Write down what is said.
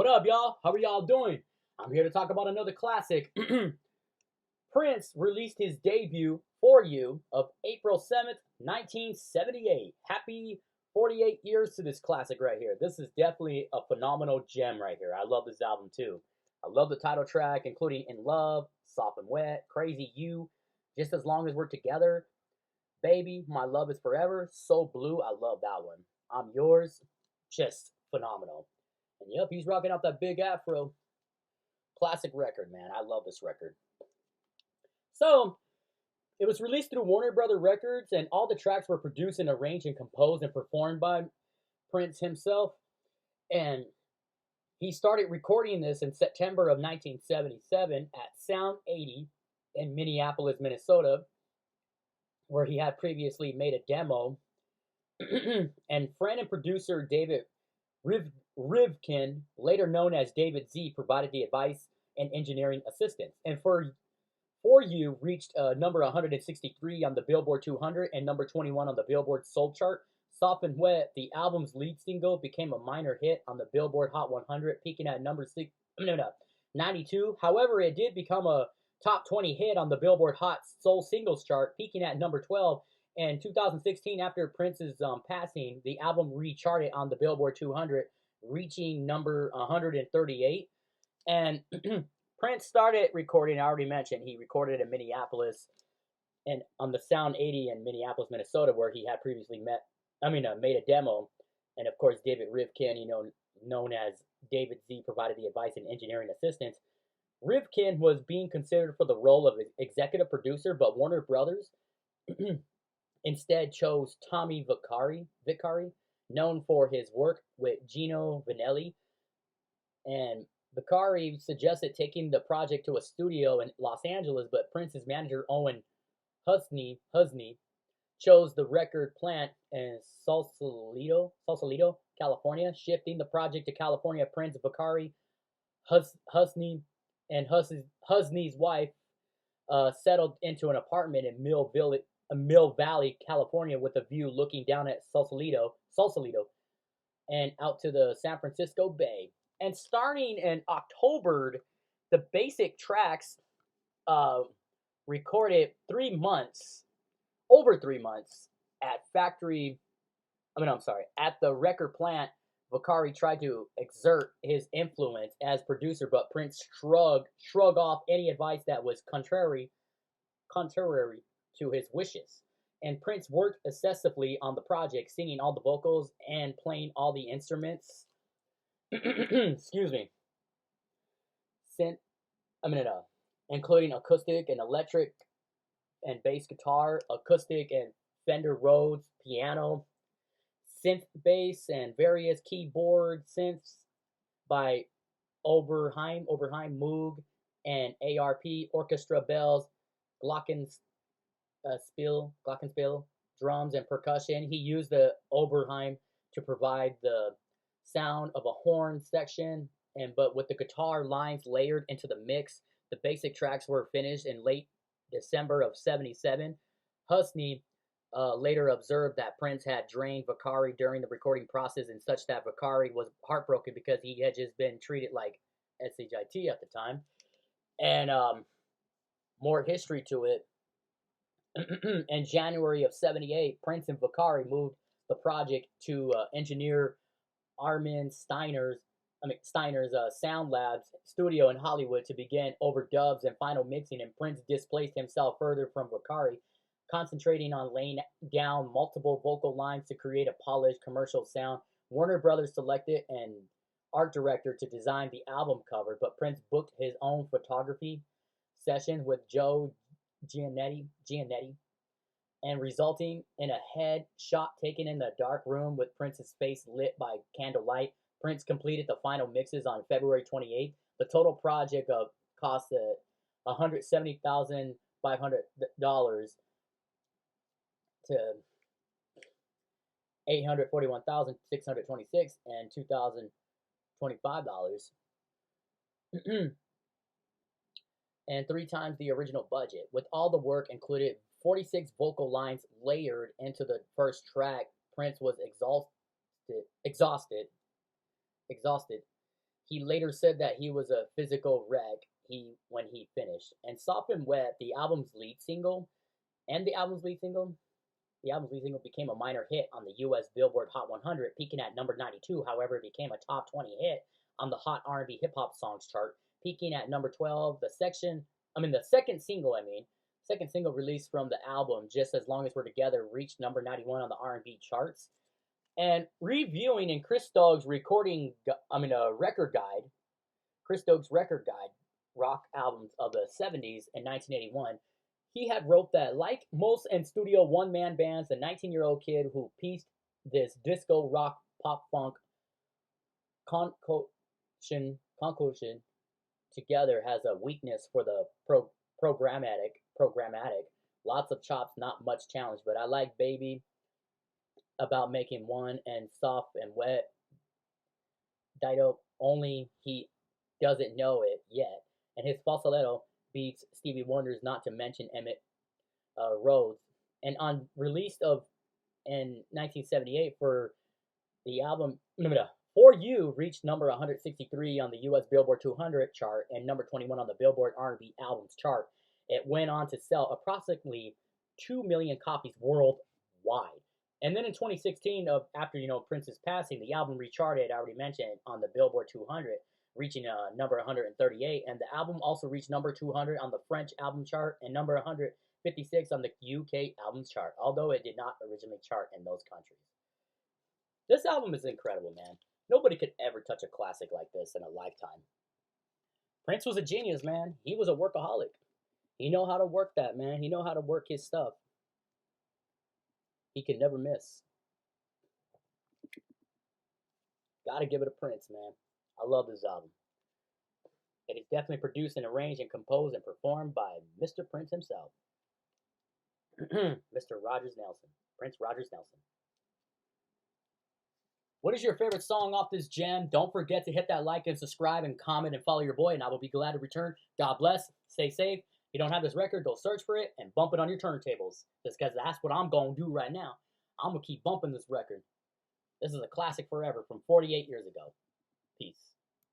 What up, y'all? How are y'all doing? I'm here to talk about another classic. Prince released his debut, For You, of April 7th, 1978. Happy 48 years to this classic right here. This is definitely a phenomenal gem right here. I love this album too. I love the title track, including In Love, Soft and Wet, Crazy You, Just As Long As We're Together, Baby, My Love Is Forever, So Blue. I love that one. I'm Yours, just phenomenal. And yep, he's rocking out that big afro. Classic record, man. I love this record. So, it was released through Warner Brother Records, and all the tracks were produced and arranged and composed and performed by Prince himself. And he started recording this in September of 1977 at Sound 80 in Minneapolis, Minnesota, where he had previously made a demo. And friend and producer David Rivkin, later known as David Z, provided the advice and engineering assistance. And For You reached number 163 on the Billboard 200 and number 21 on the Billboard Soul chart. Soft and Wet, the album's lead single, became a minor hit on the Billboard Hot 100, peaking at number 92. However, it did become a top 20 hit on the Billboard Hot Soul Singles chart, peaking at number 12. In 2016, after Prince's passing, the album recharted on the Billboard 200, reaching number 138. And Prince started recording, I already mentioned, he recorded in Minneapolis and on the Sound 80 in Minneapolis, Minnesota, where he had previously made a demo. And of course, David Rivkin, known as David Z, provided the advice and engineering assistance. Rivkin was being considered for the role of executive producer, but Warner Brothers instead chose Tommy Vicari, known for his work with Gino Vanelli. And Vicari suggested taking the project to a studio in Los Angeles, but Prince's manager Owen Husney chose the record plant in Sausalito, California, shifting the project to California. Prince, Vicari, Husney, and Husney's wife settled into an apartment in Mill Valley, California, with a view looking down at Sausalito, and out to the San Francisco Bay. And starting in October, the basic tracks recorded over 3 months at at the record plant. Vicari tried to exert his influence as producer, but Prince shrugged off any advice that was contrary to his wishes. And Prince worked excessively on the project, singing all the vocals and playing all the instruments. Excuse me. Including acoustic and electric and bass guitar, acoustic and Fender Rhodes piano, synth bass, and various keyboard synths by Oberheim, Moog, and ARP, orchestra bells, glockenspiel, drums, and percussion. He used the Oberheim to provide the sound of a horn section, but with the guitar lines layered into the mix. The basic tracks were finished in late December of 77. Husney later observed that Prince had drained Vicari during the recording process, and such that Vicari was heartbroken because he had just been treated like SHIT at the time. And more history to it. In January of 78, Prince and Vicari moved the project to engineer Armin Steiner's Sound Labs studio in Hollywood to begin overdubs and final mixing, and Prince displaced himself further from Vicari, concentrating on laying down multiple vocal lines to create a polished commercial sound. Warner Brothers selected an art director to design the album cover, but Prince booked his own photography session with Joe Giannetti, and resulting in a head shot taken in the dark room with Prince's face lit by candlelight. Prince completed the final mixes on February 28th. The total project cost $170,500 to $841,626 and $2,025, and 3 times the original budget. With all the work included 46 vocal lines layered into the first track, Prince was exhausted. He later said that he was a physical wreck when he finished. And Soft and Wet, the album's lead single, and the album's lead single, became a minor hit on the U.S. Billboard Hot 100, peaking at number 92. However, it became a top 20 hit on the Hot R&B Hip Hop Songs chart, peaking at number 12. The second single released from the album, Just As Long As We're Together, reached number 91 on the R&B charts. And reviewing in Chris Stogg's record guide, rock albums of the 70s in 1981, he had wrote that, like most in studio one-man bands, the 19-year-old kid who pieced this disco rock pop funk concoction together has a weakness for the programmatic. Lots of chops, not much challenge, but I like Baby about making one and Soft and Wet. Dido, only he doesn't know it yet. And his falsetto beats Stevie Wonder's, not to mention Emmett Rhodes. And on release in 1978 for the album, For You reached number 163 on the U.S. Billboard 200 chart and number 21 on the Billboard R&B Albums chart. It went on to sell approximately 2 million copies worldwide. And then in 2016, after Prince's passing, the album recharted, I already mentioned, on the Billboard 200, reaching number 138. And the album also reached number 200 on the French album chart and number 156 on the UK albums chart, although it did not originally chart in those countries. This album is incredible, man. Nobody could ever touch a classic like this in a lifetime. Prince was a genius, man. He was a workaholic. He know how to work that, man. He know how to work his stuff. He could never miss. Gotta give it a Prince, man. I love this album. It is definitely produced and arranged and composed and performed by Mr. Prince himself. Mr. Rogers Nelson. Prince Rogers Nelson. What is your favorite song off this gem? Don't forget to hit that like and subscribe and comment and follow your boy, and I will be glad to return. God bless. Stay safe. If you don't have this record, go search for it and bump it on your turntables. Just because that's what I'm going to do right now. I'm going to keep bumping this record. This is a classic forever from 48 years ago. Peace.